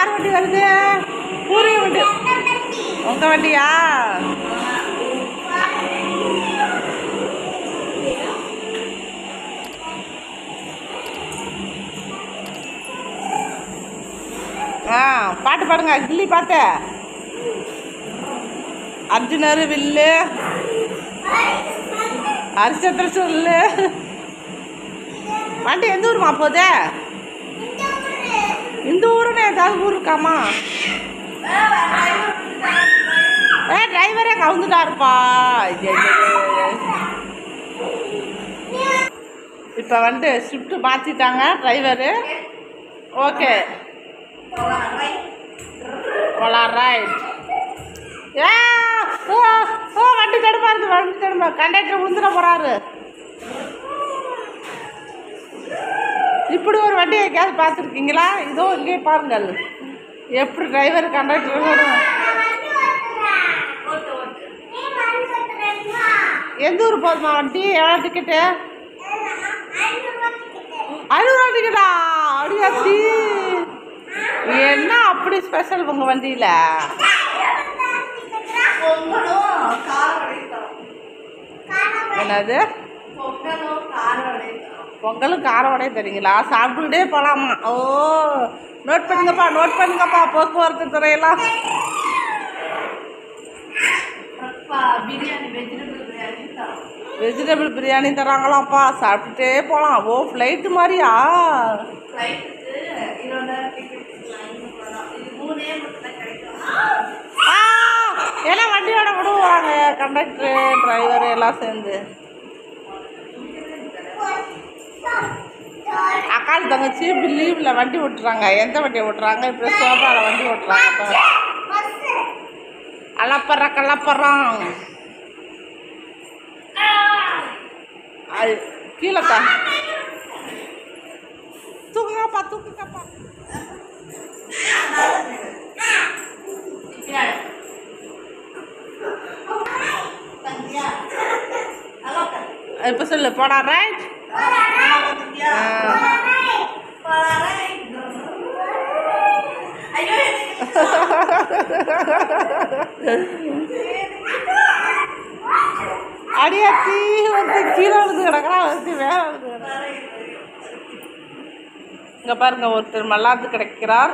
யார் வண்டி வருது? பூரி வண்டி. உங்க வண்டியா? பாட்டு பாடுங்க. கில்லி பாட்டு. அர்ஜுனர் வில்லு, ஹரிச்சந்திர சொல்லு. வண்டி எந்த ஊருமா போகுது? இந்த ஊருன்னு ஏதாவது ஊர் இருக்காமா? டிரைவரே கவுந்துட்டாருப்பா. இப்போ வந்து ஷிஃப்ட் மாற்றிட்டாங்க டிரைவரு. ஓகே, போலாம். ரைட். வண்டி தடுப்பாரு, வண்டி தடுப்பா. கண்டக்டர் விழுந்துட போறாரு. இப்படி ஒரு வண்டி எங்கேயாவது பார்த்துருக்கீங்களா? இதோ இங்கே பாருங்கள் எப்படி டிரைவர் கண்டக்டர். எந்த ஊர் போதுமா வண்டி? எவ்வளோ டிக்கெட்டு? 500 டிக்கெட்டா? அப்படியாச்சி. என்ன அப்படி ஸ்பெஷல் உங்கள் வண்டியில்? என்னது? பொங்கலும் கார வடையும் தரீங்களா? சாப்பிட்டுக்கிட்டே போகலாமா? ஓ, நோட் பண்ணுங்கப்பா போக்குவரத்து துறையெல்லாம். வெஜிடபிள் பிரியாணி தராங்களாம்ப்பா. சாப்பிட்டுட்டே போகலாம். ஓ, ஃப்ளைட்டு மாதிரியா? ஏன்னா வண்டியோட விடுவாங்க கண்டக்டரு டிரைவரு எல்லாம் சேர்ந்து. அக்கால் தங்கச்சி இப்போ லீவில் வண்டி ஓட்டுறாங்க. எந்த வண்டியை ஓட்டுறாங்க? இப்போ சோபாவில் வண்டி ஓட்டுறாங்க. கலப்பறான். அது கீழே தான். தூக்குங்கப்பா. இப்போ சொல்லு. போடா. ரைட். அடியாத்தி வந்து கீழே விழுந்து கிடக்குறான். வந்து வேற விழுந்து கிடக்குறான். இங்கே பாருங்க, ஒருத்தர் மல்லாந்து கிடக்கிறார்.